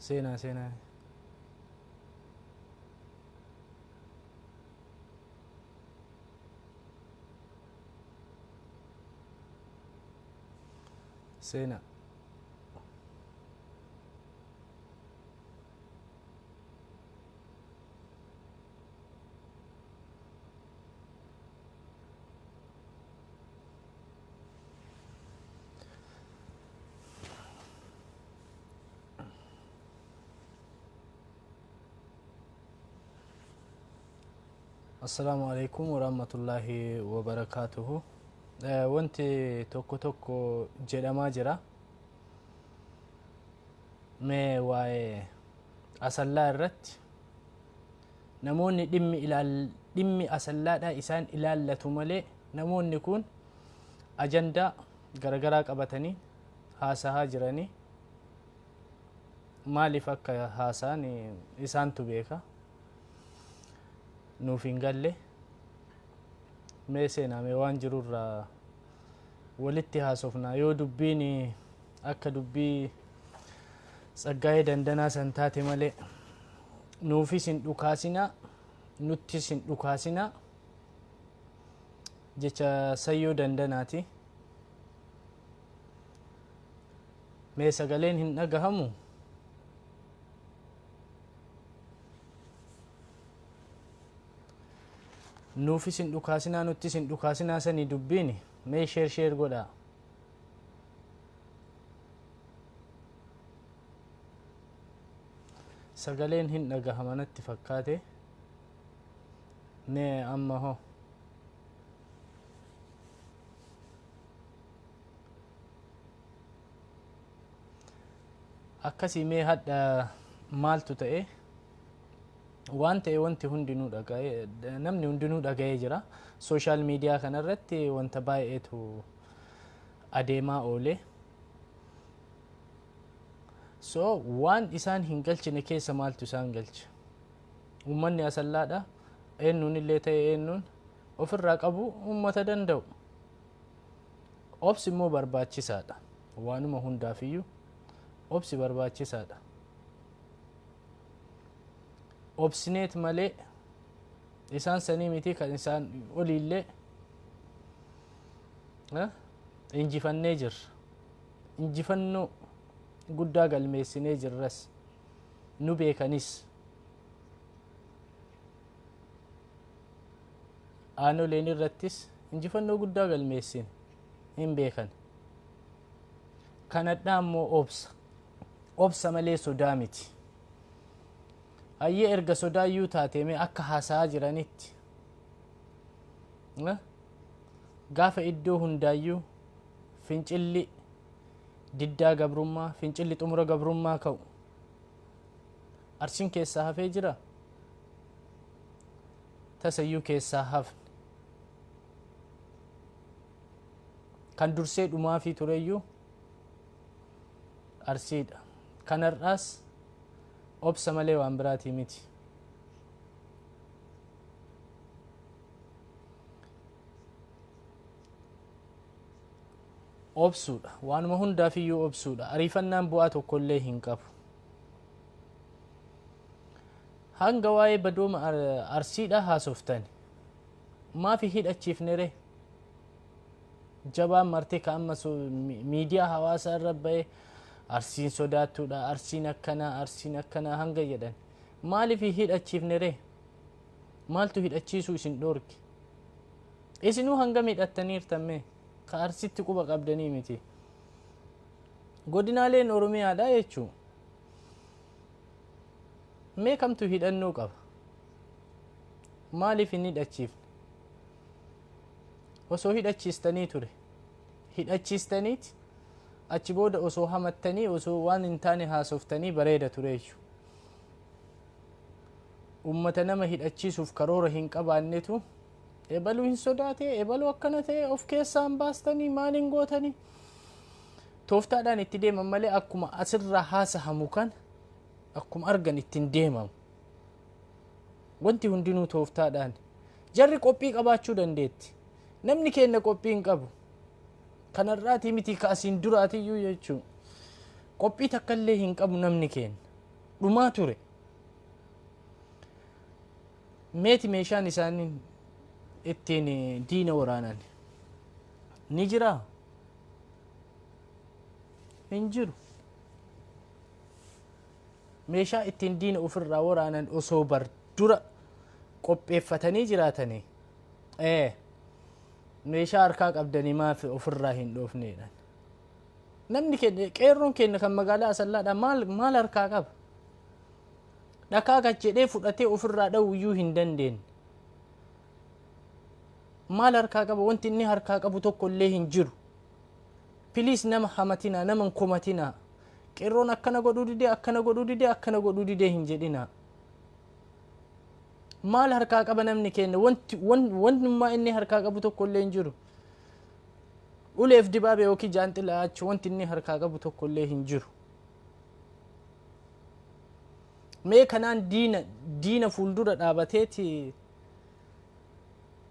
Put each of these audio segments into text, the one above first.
Seenaa seenaa. Seenaa. Assalamu alaikum warahmatullahi wabarakatuhu. Wanti tokko jedhamaa jira. Mee waa'ee asallaa irratti namoonni dhimmi asallaadhaa isaan ilaallatu malee namoonni kun ajandaa garagaraa qabatanii haasahaa jiranii maaliif akka haasaan isaantu beeka. Nuuf hin galle mee seenaa waan jirurraa walitti haasofna yoo dubbiin akka dubbii Tsaggaayee Dandanaa san taate malee nuufis hin dhukaasinaa nuttis hin dhukaasinaa jecha Sayyoo Dandanaati. Mee sagaleen hin dhagahamu? Nuufis hin dhukaasinaa nuttis hin dhukaasinaa sanii dubbiin mee sheer godhaa. Sagaleen hin dhagahamanatti fakkaate. Mee amma hoo akkasii mee hadha maaltu ta'e? Waan ta'e wanti hundinuu dhaga'ee namni hundinuu dhaga'ee jira. Social media kanarratti wanta baay'eetu adeemaa oole. So waan isaan hin galchine keessa maaltu isaan galcha? Uummanni asallaadha. Eenyuun illee ta'e eenyuun ofirraa qabu uummata danda'u. Obsi immoo barbaachisaadha. Waanuma hundaafiyyuu obsi barbaachisaadha. Obsineet malee isaan sanii miti kan isaan oliillee injifannee jirra. Injifannoo guddaa galmeessinee jirras nu beekanis. Aanoleen irrattis injifannoo guddaa galmeessine hin beekan. Kanadhaa immoo obsa malee sodaa miti. Ayyee erga sodaayyuu taatee mee akka haasaa jiranitti gaafa iddoo hundaayyuu fincilli diddaa gabrummaa fincilli xumura gabrummaa ka'u Arsiin keessaa hafee jira? Tasayyuu keessaa hafne kan dursee dhumaa fi tureyyuu Arsiidha. Kanarraas obsa malee waan biraatii miti. Obsuudha. Waanuma hundaafiyyuu obsuudha. Ariifannaan bu'aa tokkollee hin qabu. Hanga waa'ee badooma Arsiidha haasoftani. Maafi hidhachiifne ree? Jabaan martee ka amma miidiyaa hawaasaa irra ba'ee Arsiin sodaattuudha, Arsiin akkanaa hanga jedhan. Maaliif hidhachiifne ree? Maaltu hidhachiisuu isin dhoorge? Isinuu hanga miidhattaniirtamme ka Arsiitti quba qabdanii miti. Godinaaleen Oromiyaadha jechuu. Mee kamtu hidhannoo qaba? Maaliif hin hidhachiifne? Osoo hidhachiistanii ture. Hidhachiistaniiti achi booda osoo hamattanii osoo waan hin taane haasoftanii bareeda ture jechuu. Ummata nama hidhachiisuuf karoora hin qabaannetu ebaluu hin sodaate, ebaluu akkana ta'e of keessaan baastanii maaliin gootanii tooftaadhaan itti deeman malee akkuma asirraa haasahamu kan akkuma argan ittiin deemamu. Wanti hundinuu tooftaadhaan jarri qophii qabaachuu dandeetti. Namni keenya qophii hin qabu. Kanarraatii miti ka asiin duraatiyyuu jechuu. Qophii takkallee hin qabu namni keenya. dhumaa ture. Meeti meeshaan isaanii ittiin diina waraanan ni jira? Hin jiru. Meeshaa ittiin diina ofirraa waraanan osoo bar dura qopheeffatanii jiraatanii meeshaa harkaa qabdanii maaf ofirraa hin dhoofneedhaan. Namni qeerroon keenya kan magaalaa Asallaadhaa maal harkaa qaba? Dhakaa gachedhee fudhatee ofirraa dhawuyyuu hin dandeenye. Maal harkaa qaba? Wanti inni harkaa qabu tokko illee hin jiru. Piliis nama hamatinaa, nama komatinaa. Qeerroon akkana godhuu didee, akkana godhuu didee, akkana godhuu didee hin jedhinaa. Maal harkaa qaba namni keenya? Wantummaa inni harkaa qabu tokko illee hin jiru. Uleef dibaabee yookiin jaanxilaa achi wanti inni harkaa qabu tokko illee hin jiru. Mee kanaan diina fuuldura dhaabateeti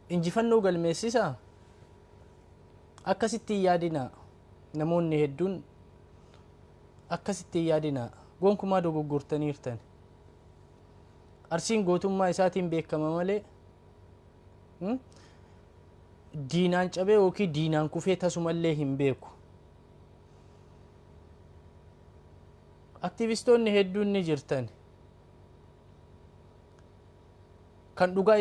injifannoo galmeessisaa? Akkasitti yaadinaa. Namoonni hedduun akkasitti yaadinaa. Gonkumaa dogoggortaniirtan. Arsiin gootummaa isaatiin beekama malee diinaan cabee yookiin diinaan kufee tasumallee hin beeku. Aktivistoonni hedduun ni jirtan. Kan dhugaa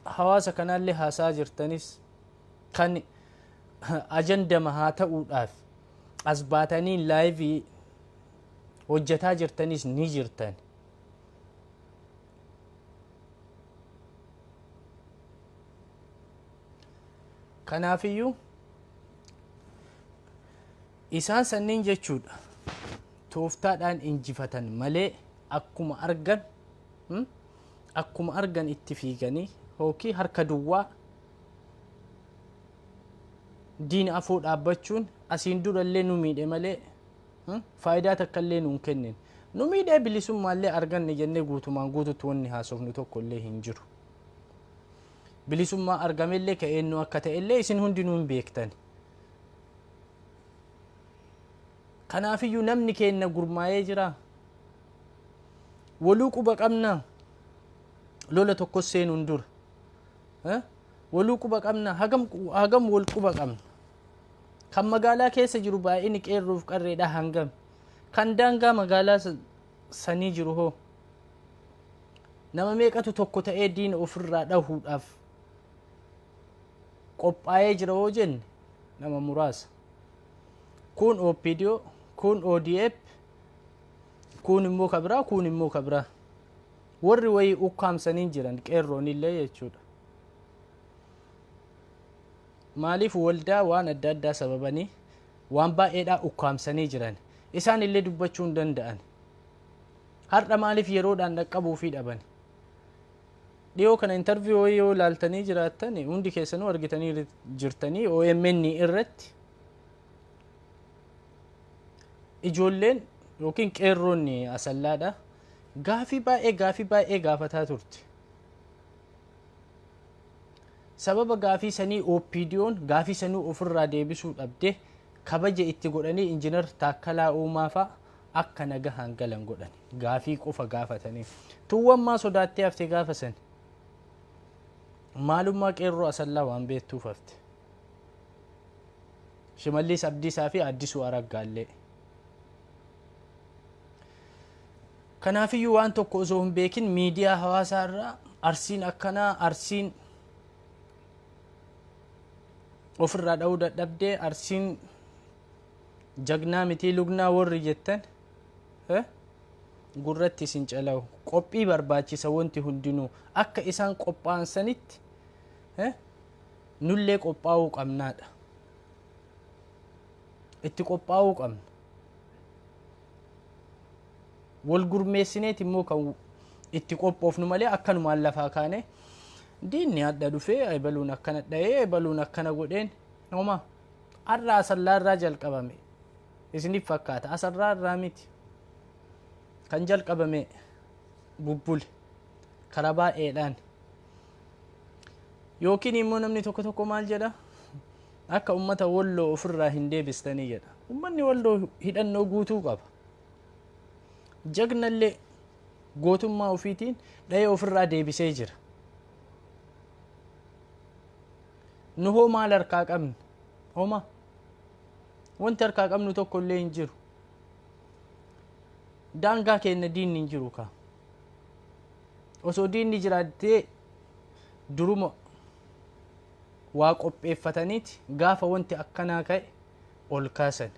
hawaasa kanallee haasaa jirtanis, kan ajandama haa ta'uudhaaf as baatanii laayivii hojjetaa jirtanis ni jirtan. Kanaafiyyuu isaan sanniin jechuudha tooftaadhaan injifatan malee akkuma argan itti fiiganii yookiin harka duwwaa diina afoo dhaabbachuun asiin durallee nu miidhe malee faayidaa takka illee nuun kennin. Nu miidhee bilisummaallee arganne jennee guutumaan guututti wanni haasofnu tokko illee hin jiru. Bilisummaa argamellee ka'eennu akka ta'ellee isin hundinuu hin beektan. Kanaafiyyuu namni keenya gurmaa'ee jira. Waluu quba qabna. Lola tokko seenuun dura. Waluu quba qabna. Hagam wal quba qabna. Kan magaalaa keessa jiru baay'inni qeerroof qarreedha hangam. Kan daangaa magaalaa sanii jiru hoo. Nama meeqatu tokko ta'ee diina ofirraa dhahuudhaaf qophaa'ee jira hoo jenne nama muraasa. Kun OPDO, kun ODF, kun immoo kabraa, kun immoo kabraa. Warri wayii ukkaamsanii jiran qeerroon illee jechuudha. Maaliif waldaa waan adda addaa sababanii waan baay'eedhaa ukkaamsanii jiran isaan illee dubbachuu hin danda'an. Har'a maaliif yeroodhaan dhaqqabuufii dhaban? Dhiyoo kana interview yoo laaltanii jiraattan hundi keessanuu argitanii jirtanii OMN irratti ijoolleen yookiin qeerroonni Asallaadha gaafii baay'ee gaafataa turte. Sababa gaafii sanii OPDO'n gaafii sanii ofirraa deebisuu dhabde kabaja itti godhanii injiinar Taakkalaa Uumaafaa akka nagahaan galan godhan gaafii qofa gaafatanii. Tuwwammaa sodaattee haftee gaafasan. Maalummaa qeerroo Asallaa waan beektuuf hafte. Shimallis Abdiisaa fi Addisuu Araggaallee. Kanaafiyyuu waan tokko osoo hin beekin miidiyaa hawaasaa irraa arsiin akkanaa arsiin ofirraa dha'uu dadhabdee arsiin jagnaa mitii lugnaa warri jettan gurratti isin calawu qophii barbaachisa wanti hundinuu akka isaan qophaa'ansanitti nullee qophaa'uu qabnaadha. Itti qophaa'uu qabna. Wal gurmeessineet immoo kan itti qophoofnu malee akkanumaan lafaa kaane diinni adda dhufee ebaluun akkana dha'ee ebaluun akkana godheen homaa har'a Asallaa irraa jalqabame isiniif fakkaata. Asallaa irraa miti kan jalqabame bubbule karaa baay'eedhaan yookiin immoo namni tokko maal jedha akka ummata Walloo ofirraa hin deebistanii jedha. Ummanni Walloo hidhannoo guutuu qaba. Jagnallee gootummaa ofiitiin dha'ee ofirraa deebisee jira. Nu hoo maal harkaa qabna? Homa wanti harkaa qabnu tokko illee hin jiru. Daangaa keenya diinni hin jiru kaa. Osoo diinni jiraattee duruma waa qopheeffataniiti gaafa wanti akkanaa ka'e ol kaasan.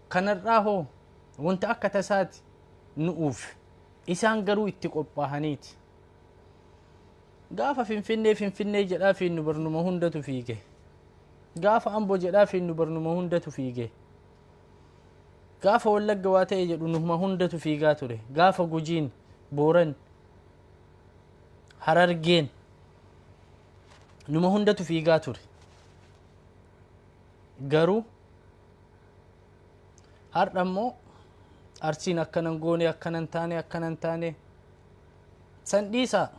Kanarraa hoo wanta akka tasaati nu'uuf isaan garuu itti qophaa'aniiti. Gaafa finfinnee jedhaa fi nu barnuma hundatu fiige. Gaafa amboo jedhaa fi nu barnuma hundatu fiige. Gaafa wallagga waa ta'e jedhu numa hundatu fiigaa ture. Gaafa gujiin booran harargeen numa hundatu fiigaa ture. Garuu har'a immoo arsiin akkanan goone akkanan taane san dhiisaa.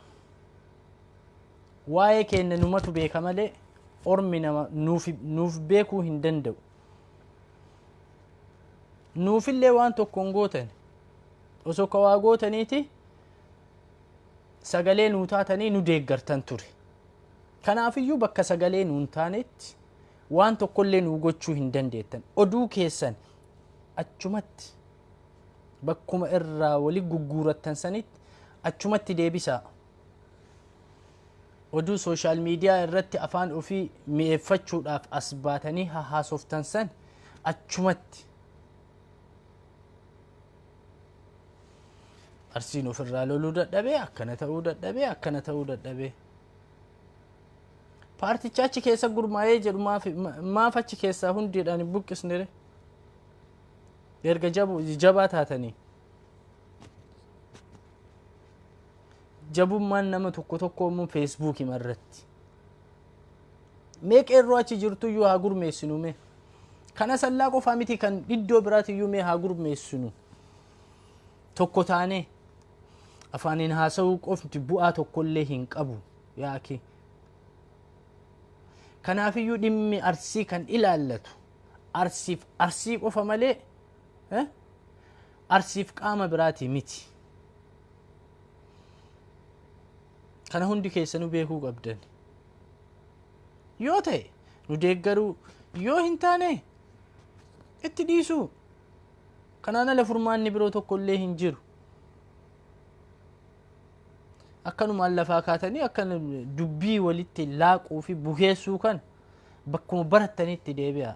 Waa'ee keenya numatu beeka malee ormi nama nuuf beekuu hin danda'u. Nuufillee waan tokko hin gootan. Osoo ka waa gootaniiti sagalee nuu taatanii nu deeggartan ture. Kanaafiyyuu bakka sagalee nuu hin taanetti waan tokkollee nuu gochuu hin dandeettan. Oduu keessan achumatti bakkuma irraa wali gugguurattan sanitti achumatti deebisaa. Oduu social media irratti afaan ofii mi'eeffachuudhaaf as baatanii haasoftan san achumatti arsiin ofirraa loluu dadhabee akkana ta'uu dadhabee paarticha achi keessa gurmaa'ee jedhu maaf achi keessaa hundiidhaan hin buqqisnere erga jabaa taatanii. Jabummaan nama tokko immoo Facebook irratti. Mee qeerroo achi jirtuyyuu haa gurmeessinu mee. Kana sallaa qofaa miti kan iddoo biraatiyyuu mee haa gurmeessinu. Tokko taanee afaaniin haasa'uu qofti bu'aa tokkollee hin qabu yaake. Kanaafiyyuu dhimmi arsii kan ilaallatu arsii qofa malee arsiif qaama biraati miti. Kana hundi keessanuu beekuu qabdan. Yoo ta'e nu deeggaruu yoo hin taane itti dhiisuu. Kanaan ala furmaanni biroo tokkollee hin jiru. Akkanumaan lafaa kaatanii akkana dubbii walitti laaquu fi buheessuu kan bakkuma barattanitti deebi'a.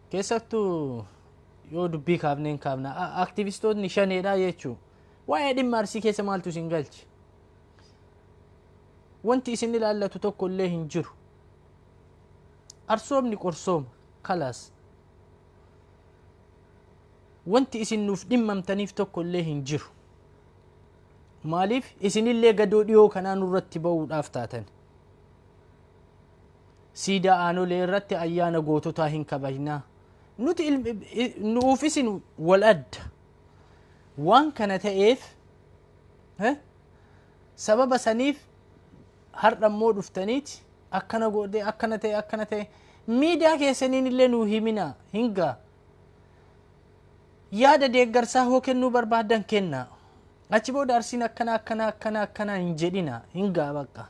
Keessattuu yoo dubbii kaafneen kaafna aktivistoonni shaneedhaa jechuu. Waa'ee dhimma arsii keessa maaltu isin galche? Wanti isin ilaallatu tokko illee hin jiru. Arsoomni qorsooma kalaas. Wanti isin nuuf dhimmamtaniif tokko illee hin jiru. Maaliif isinillee gadoo dhiyoo kanaa nurratti ba'uudhaaf taatan? Siidaa aanolee irratti ayyaana goototaa hin kabajnaa. Nuuf isin wal adda. Waan kana ta'eef sababa saniif har'a immoo dhuftaniiti akkana godhee akkana ta'e miidiyaa keessaniin illee nuu himinaa hingaa. Yaada deeggarsaa hoo kennuu barbaadan kennaa. Achi booda arsiin akkana hin jedhina hingaa bakka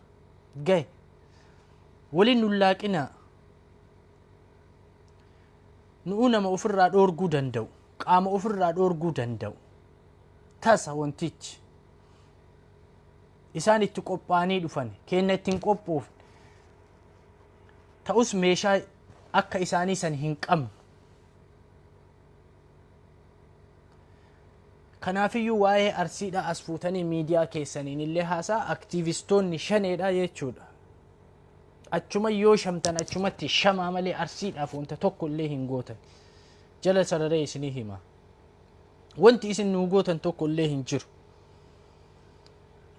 gahe waliin nullaaqinaa. Nu'u nama ofirraa dhoorguu danda'u qaama ofirraa dhoorguu danda'u. Tasa wantichi isaan itti qophaa'anii dhufan kenna ittiin qophuuf ta'us meeshaa akka isaanii san hin qabne. Kanaafiyyuu waa'ee arsiidhaa as fuutanii miidiyaa keessaniin illee haasaa aktivistoonni shaneedhaa jechuudha. Achuma yoo shamtan achumatti shamaa malee arsiidhaaf wanta tokko illee hin gootan. Jala sararee isinii hima. Wanti isin nuu gootan tokko illee hin jiru.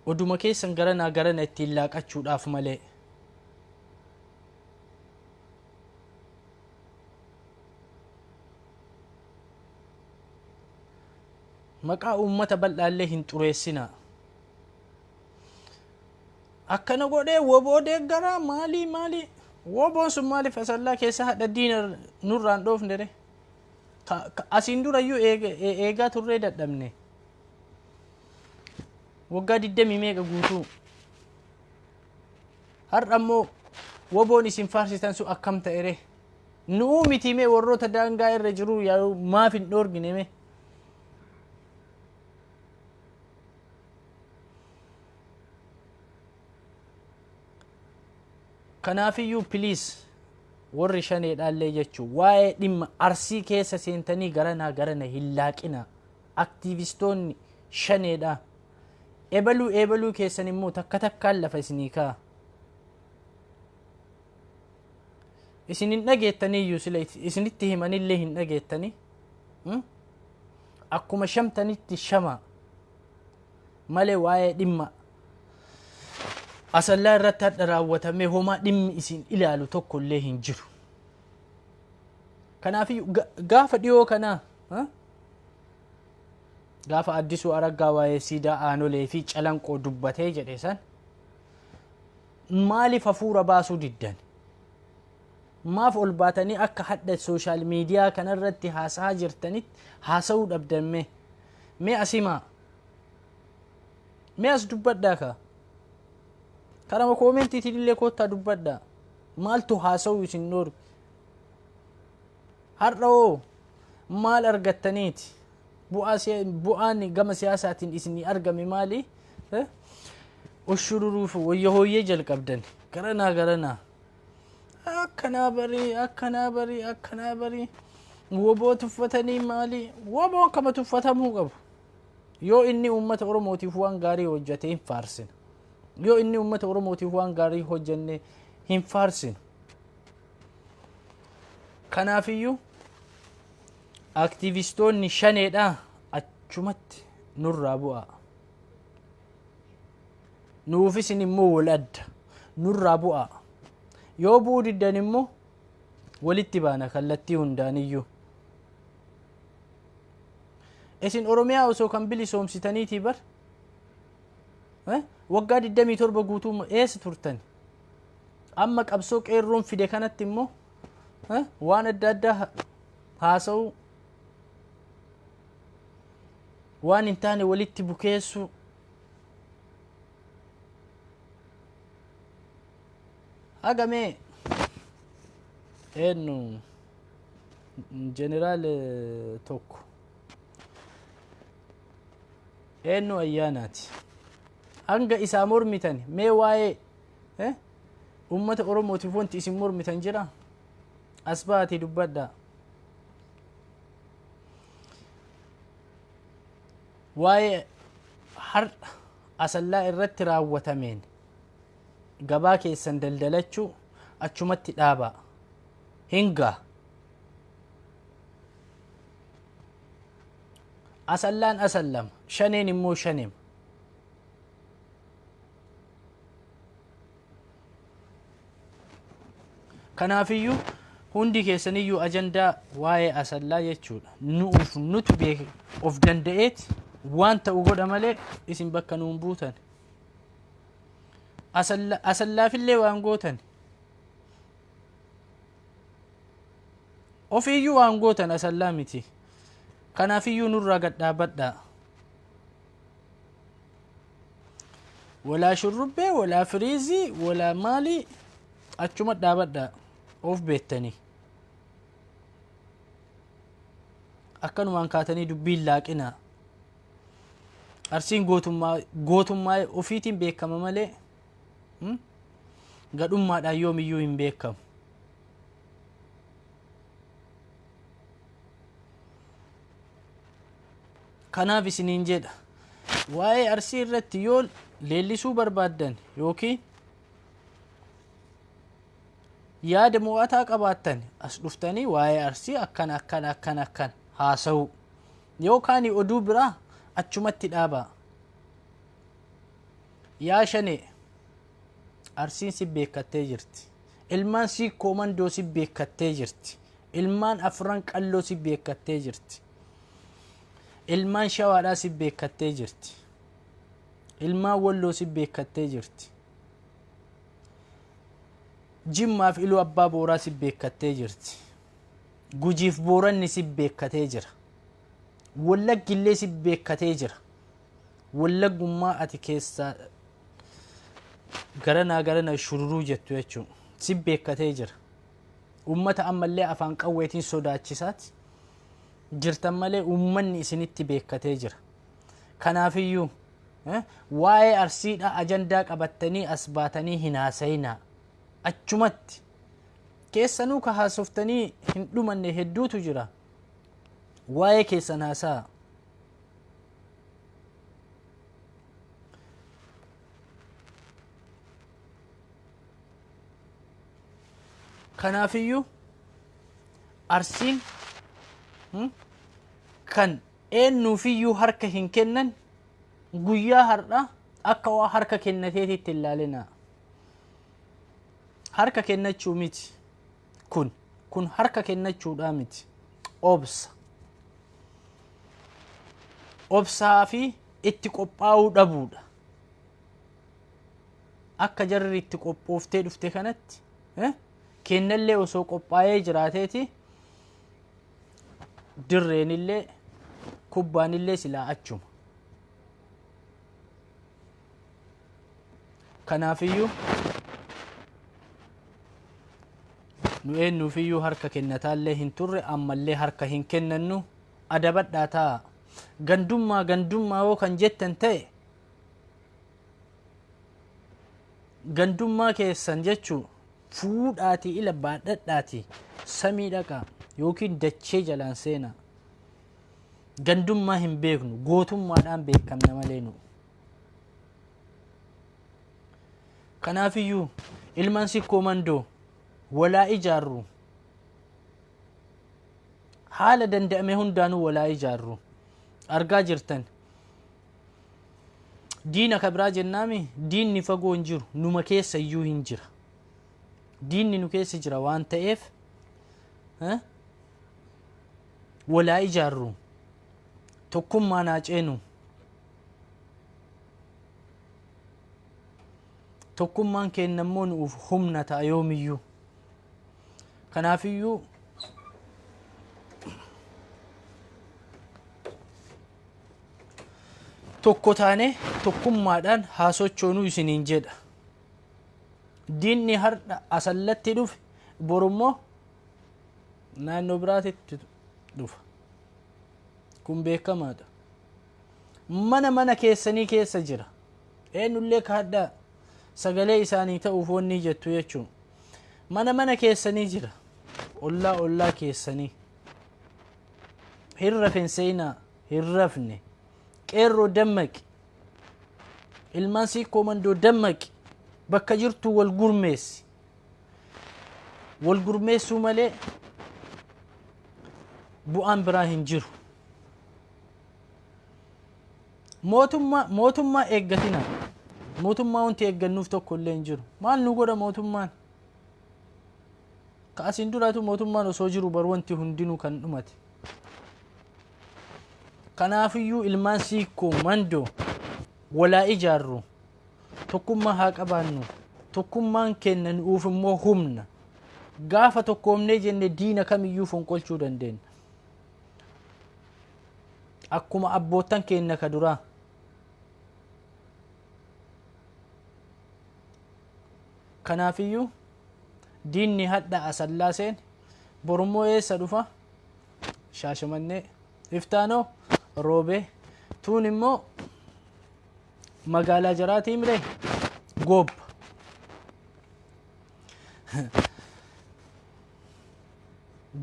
Oduma keessan garana ittiin laaqachuudhaaf malee. Maqaa uummata bal'aallee hin xureessinaa. Akkana godhee woboo deeggaraa maali woboon sun maaliif asallaa keessa hadha diina nurraan dhoofne re? Asiin durayyuu eegaa turree dadhabne. Waggaa 20 meeqa guutuu. Har'a ammoo woboon isin faarsitan sun akkam ta'ere. Nuu miti mee warroota daangaa irra jiru yaa maaf hin dhoorgine mee. Kanaafiyyuu please warri shaneedhaallee jechuun waa'ee dhimma arsii keessa seentanii garana hin laaqina. Aktiivistoonni shaneedha. Ebaluu keessan immoo takkaan lafa isinii kaa. Isin hin dhageettaniyyuu sila isinitti himanillee hin dhageettani. Akkuma shamtanitti shama malee waa'ee dhimma asallaa irratti hadha raawwatamee homaa dhimmi isin ilaalu tokkollee hin jiru. Kanaafiyyuu gaafa dhiyoo kanaa gaafa Addisuu Araggaa waa'ee siidaa aanolee fi calanqoo dubbatee jedhe san maaliif hafuura baasuu diddan? Maaf ol baatanii akka hadda sooshaal miidiyaa kanarratti haasaa jirtanitti haasa'uu dhabdan mee asimaa mee as dubbadhaa ka karama koomentiitiin illee koottaa dubbadhaa maaltu haasa'uu isin dhoorge? Har'oo maal argattaniiti? Bu'aan gama siyaasaatiin isinii argame maali? Ushururuuf wayya hooyyee jalqabdan garanaa akkanaa barii woboo tuffatanii maali? Woboon kama tuffatamuu qabu. Yoo inni uummata Oromootiif waan gaarii hojjete hin faarsina. Yoo inni uummata Oromootiif waan gaarii hojjenne hin faarsina. Kanaafiyyuu aktiivistoonni shaneedha achumatti nurraa bu'aa. Nuufis immoo wal adda nurraa bu'aa. Yoo bu'uu diddan immoo walitti baana kallattii hundaaniyyuu. Isin Oromiyaa osoo kan bilisoomsitaniitii bar waggaa 27 guutuu eessa turtan? Amma qabsoo qeerroon fide kanatti immoo waan adda haasa'uu waan hin taane walitti bukeessu hagamee eenyu jeneraal tokko eenyu ayyaanaati hanga isaa mormitan mee waa'ee ummata Oromootiif wanti isin mormitan jira? As baatii dubbadhaa. Waa'ee har'a asallaa irratti raawwatameen gabaa keessan daldalachuu achumatti dhaabaa hingaa. Asallaan asallama shaneen immoo shaneem. Kanaafiyyuu hundi keessaniyyuu ajandaa waa'ee asallaa jechuudha. Nutu beek of danda'eeti waan ta'u godha malee isin bakka nuun buutan. Asallaafillee waan gootan. Ofiiyyuu waan gootan asallaa miti. Kanaafiyyuu nurraa gadhaabadhaa. Walaa shurrubbee, walaa firiizii, walaa maalii achuma dhaabadhaa of beettanii. Akkanumaan kaatanii dubbiin laaqinaa. Arsiin gootummaa ofiitiin beekama malee gadhummaadhaan yoomiyyuu hin beekamu. Kanaaf isiniin jedha waa'ee arsii irratti yoo leellisuu barbaaddan yookiin yaada mo'ataa qabaattan as dhuftanii waa'ee arsii akkan haasa'u yookaan oduu biraa achumatti dhaabaa. Yaa shanee arsiin si beekattee jirti. Ilmaan si koomandoo si beekattee jirti. Ilmaan afran qalloo si beekattee jirti. Ilmaan shawaadhaa si beekattee jirti. Ilmaan walloo si beekattee jirti. Jimmaaf iluu abbaa booraa si beekattee jirti. gujiif booranni si beekkatee jira wallaggillee si beekkatee jira wallaggummaa ati keessaa garanaa shururuu jettu jechuun si beekkatee jira ummata ammallee afaan qawweetiin sodaachisaati jirtan malee ummanni isinitti beekkatee jira kanaafiyyuu waa'ee arsiidha ajandaa qabattanii as baatanii hin haasayinaa achumatti keessanuu ka haasoftanii hin dhumanne hedduutu jira waa'ee keessan haasaa kanaafiyyuu arsiin kan eennuufiyyuu harka hin kennan guyyaa har'a akka waa harka kennateetitti ilaalina harka kennachuu miti kun harka kennachuudha miti obsaa fi itti qophaa'uu dhabuudha akka jarri itti qophooftee dhufte kanatti kennallee osoo qophaa'ee jiraateeti dirreenillee kubbaanillee silaa achuma kanaafiyyuu nu eennuufiyyuu harka kennataallee hin turre ammallee harka hin kennannu adabadhaa ta'a gandummaa yoo kan jettan ta'e gandummaa keessan jechuu fuudhaati ila baadhadhaati samii dhaqa yookiin dachee jalaan seena gandummaa hin beeknu gootummaadhaan beekamna malee nu kanaafiyyuu ilmaan sikkoo mandoo walaa ijaarru haala danda'ame hundaanuu walaa ijaarru argaa jirtan diina kabraa jennaami diinni fagoo hin jiru numa keessa iyyuu hin jira diinni nu keessa jira waan ta'eef walaa ijaarru tokkummaa naa ceenu tokkummaan kennammoo nuuf humna ta'a yoomiyyuu kanaafiyyuu tokko taane tokkummaadhaan haasochoonuu isiniin jedha diinni har'a asallatti dhufe borummoo naannoo biraatitti dhufa kun beekamaadha mana keessanii keessa jira eenyullee kaadhaa sagalee isaanii ta'uuf wanni jettu jechuun mana keessanii jira ollaa keessanii hin rafenseenaa hin rafne qeerroo dammaqi ilmaan sikkoo mandoo dammaqi bakka jirtu wal gurmeessuu malee bu'aan biraa hin jiru mootummaa eeggatina mootummaa wanti eeggannuuf tokko illee hin jiru maal nu godha mootummaan ka asiin duraatu mootummaan osoo jiru bar wanti hundinuu kan dhumate kanaafiyyuu ilmaan sikkoo mandoo walaa ijaarru tokkummaa haa qabaannu tokkummaan kenna nuuf immoo humna gaafa tokkoomnee jenne diina kamiyyuu fonqolchuu dandeenya akkuma abboottan keenya ka duraa kanaafiyyuu diinni hadha asallaaseen borummoo eessa dhufa shaashamannee iftaanoo roobee tuun immoo magaalaa jaraatii mire goobba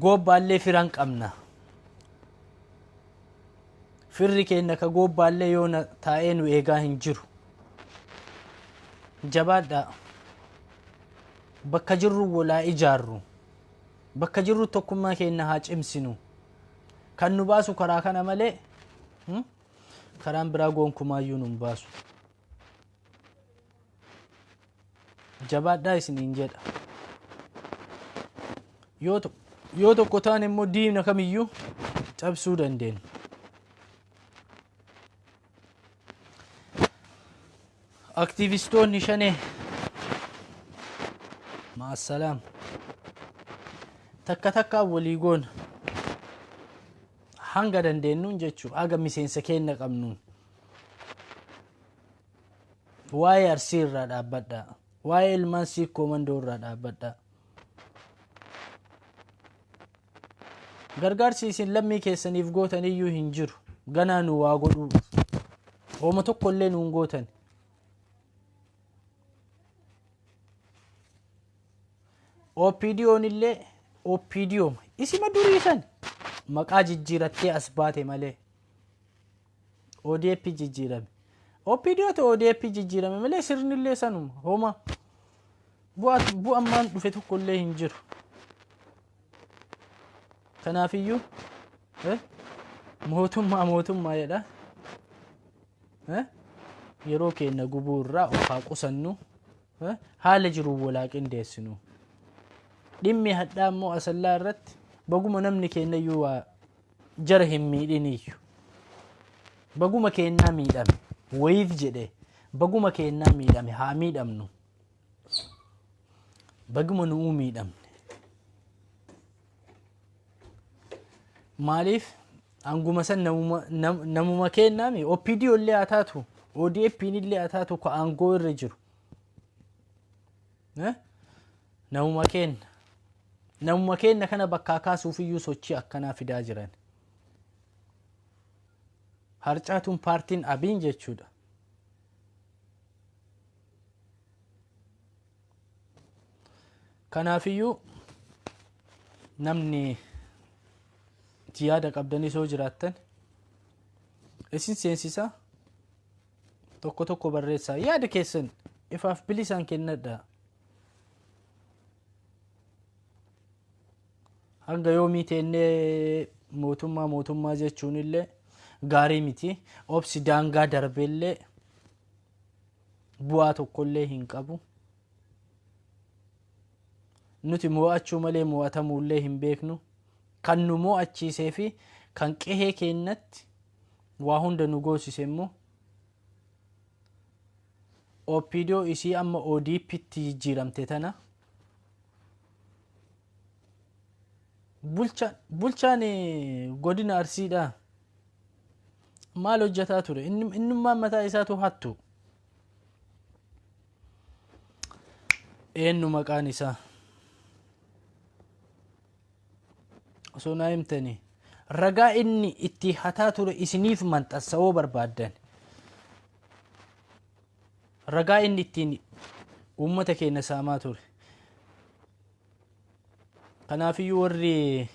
goobbaallee firan qabna firri keenya ka goobbaallee yoo taa'ee nu eegaa hin jiru jabaadha bakka jirru walaa ijaarru bakka jirru tokkummaa keenya haa cimsinu kan nu baasu karaa kana malee karaan biraa gonkumaayyuu nu baasu jabaadhaa isiniin jedha yoo tokko taan immoo diina kamiyyuu cabsuu dandeenya aktiivistoonni shanee ma'assalaam takka walii goona hanga dandeenyuun jechuu haga miseensa keenya qabnuun waa'ee Arsii irraa dhaabbadhaa, waa'ee ilmaan Siikoo Mandoo irraa dhaabbadhaa. Gargaarsi isin lammii keessaniif gootan iyyuu hin jiru, ganaa nu waa godhuu hooma tokko illee nuun gootan. OPDO'n illee OPDO isima durii san maqaa jijjiirattee as baate malee ODP jijjiirame. OPDO to ODP jijjiirame malee sirni illee sanuma hooma bu'ammaan dhufe tokko illee hin jiru. Kanaafiyyuu mootummaa jedha. Yeroo keenya gubuu irraa of haa qusannu, haala jiru walaa qindeessinu. Dhimmi hadhaa immoo asallaa irratti baguma namni keenya iyyuu waa jara hin miidhiniyyu. Baguma keenyaa miidhame wayiif jedhe baguma keenyaa miidhame haa miidhamnu. Baguma nu'uu miidhamne. Maaliif anguma san namuma keenyaami OPDO illee haa taatu ODP illee haa taatu ka aangoo irra jiru. Namuma keenya kana bakkaa kaasuuf iyyuu sochii akkanaa fidaa jiran. Harcaatuun paartiin abiin jechuudha. Kanaafiyyuu namni yaada qabdanii soo jiraattan isin seensisaa tokko barreessaa yaada keessan ifaaf bilisaan kennadhaa. Hanga yoomii teennee mootummaa jechuun illee gaarii miti. Obsi daangaa darbeellee bu'aa tokkollee hin qabu. Nuti mo'achuu malee mo'atamuullee hin beeknu. Kan nu mo'achiisee fi kan qehee keenyatti waa hunda nu goosise immoo OPDO isii amma ODP'tti jijjiiramte tana. Bulchaan godina Arsiidhaa maal hojjetaa ture? Innummaan mataa isaatu hattu. Eenyu maqaan isaa? Osoo naa himtanii ragaa inni itti hataa ture isiniif manxassa'oo barbaaddan. Ragaa inni ittiin uummata keenya saamaa ture. Kanaafiyyuu warri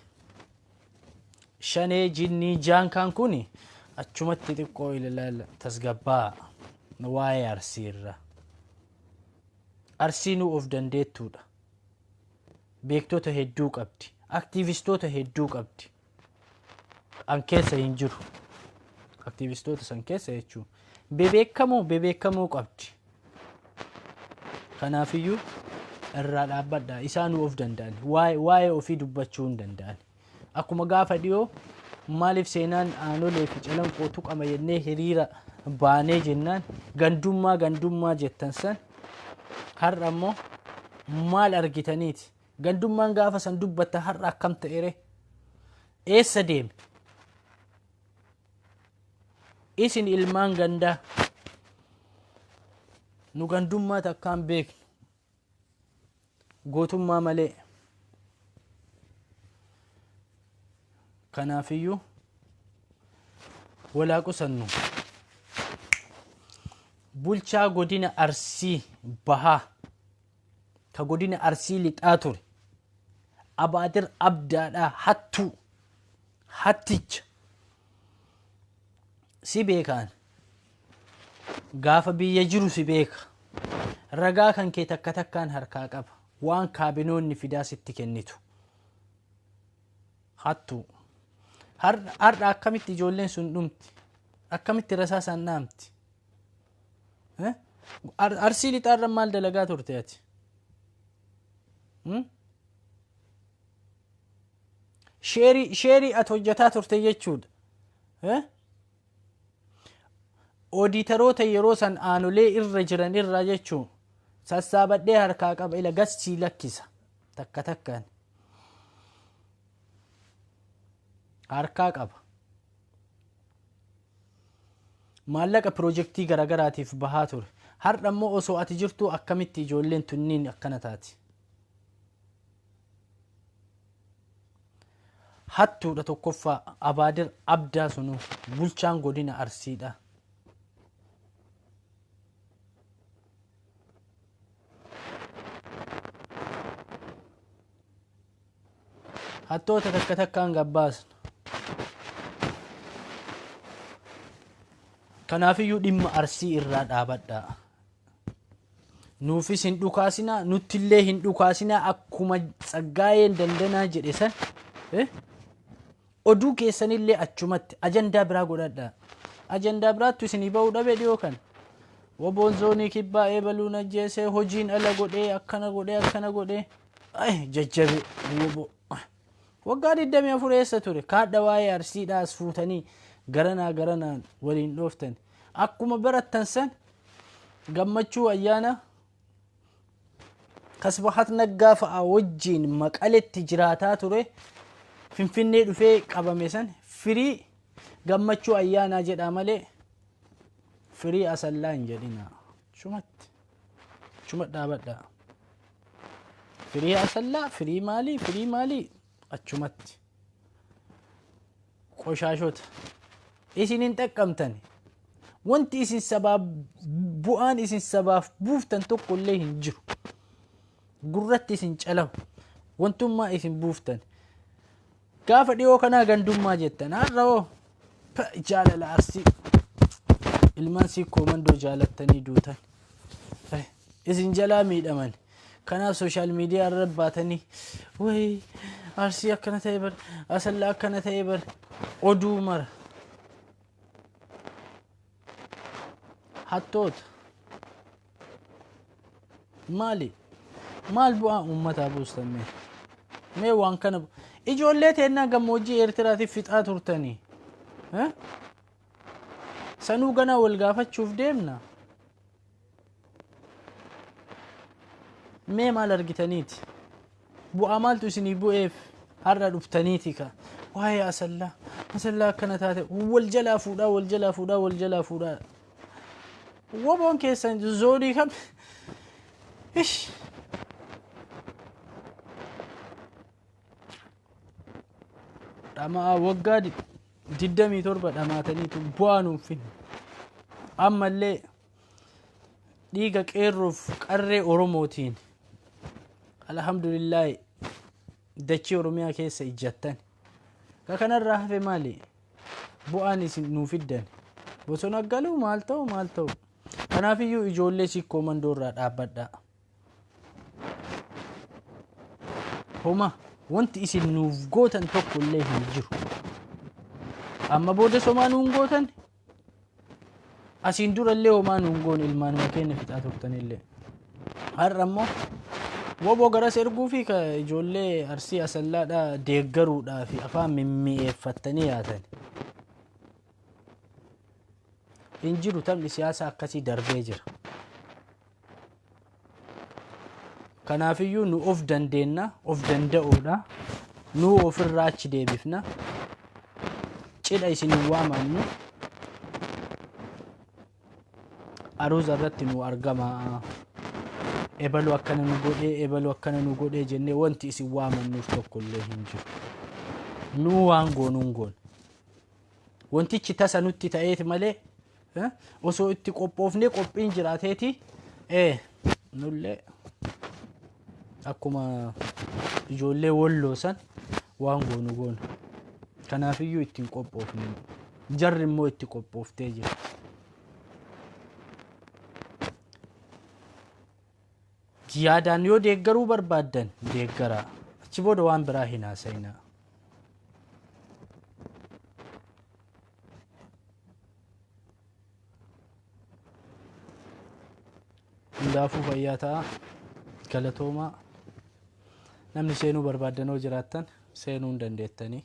shanee jinnii jaankaan kun achumatti xiqqoo ilaala tasgabbaa waa'ee Arsii irra. Arsiin of dandeettuudha. Beektota hedduu qabdi. Aktiivistoota hedduu qabdi. An keessa hin jiru. Aktiivistoota san keessa jechuun bebeekamuu qabdi. Kanaafiyyuu irraa dhaabbadhaa isaan of danda'an waa'ee ofii dubbachuu hin danda'an. Akkuma gaafa dhiyoo maaliif seenaan aanolee fi calanqoo tuqama jennee hiriira baanee jennaan gandummaa jettan san har'a immoo maal argitaniiti? Gandummaan gaafa san dubbatta har'a akkam ta'ere? Eessa deeme? Isin ilmaan gandaa nu gandummaa takkaan beeknu gootummaa malee. Kanaafiyyuu walaa qusannu. Bulchaa godina Arsii bahaa ka godina Arsii lixaa ture Abaadir Abdaadhaa hatticha si beekaan gaafa biyya jiru si beeka. Ragaa kan kee takkaan harkaa qaba waan kaabinoonni fidaa sitti kennitu. Hattuu har'a akkamitti ijoolleen sun dhumti? Akkamitti rasaasaan dhaamti? Arsii lixaarra maal dalagaa turte ati? Sheerii ati hojjetaa turte jechuudha. Ooditaroota yeroo san aanolee irra jiran irraa jechuun sassaabadhee harkaa qaba ila gassii lakkisa takkaan harkaa qaba. maallaqa piroojeektii garagaraatiif bahaa ture. Har'a immoo osoo ati jirtu akkamitti ijoolleen tunniin akkana taati. Hattuudha tokkoffaa Abaadir Abdaa sunu bulchaan godina Arsiidha. Hattoota takka takkaan gabbaasna. Kanaafiyyuu dhimma Arsii irraa dhaabadhaa. Nuufis hin dhukaasinaa, nuttillee hin dhukaasinaa akkuma Tsaggaayeen Dandanaa jedhe san. Oduu keessanillee achumatti ajandaa biraa godhadhaa. Ajandaa biraattu isinii ba'uu dhabe dhiyoo kan. Woboon zoonii kibbaa eebaluun ajjeesee hojiin ala godhee akkana godhee. Jajjabe woboo. Waggaa 24 eessa ture. Kaadha waa'ee Arsiidhaas fuutanii garanaan waliin dhooftan. Akkuma barattan san gammachuu ayyaana Kasbahat Naggaa fa'aa wajjiin Maqaletti jiraataa ture. Finfinnee dhufee qabame san firii gammachuu ayyaanaa jedha malee firii asallaa hin jedhina. Chuma dhaabadha. Firii asallaa, firii maalii achumatti. Qoshaashota isin hin xaqqamtan. Wanti isin sabaaf bu'aan isin sabaaf buuftan tokko illee hin jiru. Gurratti isin calawu. Wantummaa isin buuftan. Gaafa dhiyoo kanaa gandummaa jettan. Har'awoo jaalala Arsii. Ilmaan sii koomandoo jaalattanii duutan. Isin jalaa miidhaman. Kanaaf sooshaal miidiyaa irra baatanii way Arsii akkana ta'e bar, asallaa akkana ta'e bar, oduu mara. Hattoota. Maal bu'aa uummataa buustan mee waan kana ijoollee teennaa gammoojjii Eertiraatiif fixaa turtanii. Sanuu ganaa wal gaafachuuf deemna. Mee maal argitaniiti? Bu'aa maaltu isinii bu'eef har'a dhuftaniiti ka. Waa'ee asallaa akkana taate wal jalaa fuudhaa. Woboon keessan zoonii kam? Dhamaa waggaa 27 dhamaataniitu bu'aa nuuf finne. Ammallee dhiiga qeerroof qarree Oromootiin alhamdulillah dachii Oromiyaa keessa ijjattan. Kanarraa hafe maali? Bu'aan isin nuuf fiddan. Bosona galuu maal ta'u? Kanaafiyyuu ijoollee sii koomandoo irraa dhaabbadhaa. Homa wanti isin nuuf gootan tokko illee hin jiru. Amma booda somaa nuun gootan asiin durallee homaa nuun goon ilmaanuma keenya fixaa turtanillee. Har'a ammoo woboo garas erguu fi ijoollee Arsii asallaadhaa deeggaruudhaa fi afaan mimmi'eeffattanii yaatan. Hin jiru taphni siyaasa akkasii darbee jira. Kanaafiyyuu nu of dandeenna, of danda'uudha. Nu ofirraa achi deebifna. Cidha isin waamannu. Aruuza irratti nu argama. Ebalu akkana nu godhee jennee wanti isin waamannuuf tokko illee hin jiru. Nu waan goonuun goon. Wantichi tasa nutti ta'eeti malee osoo itti qophoofnee qophiin jiraateeti nullee akkuma ijoollee Walloo san waan goonu goona. Kanaafiyyuu ittiin qophoofne. Jarri immoo itti qophooftee jira. Yaadaan yoo deeggaruu barbaaddan deeggaraa. Achi booda waan biraa hin haasa'inaa. Hundaafuu fayyaa ta'a. Galatoomaa. Namni seenuu barbaaddanoo jiraattan seenuu hin dandeettanii.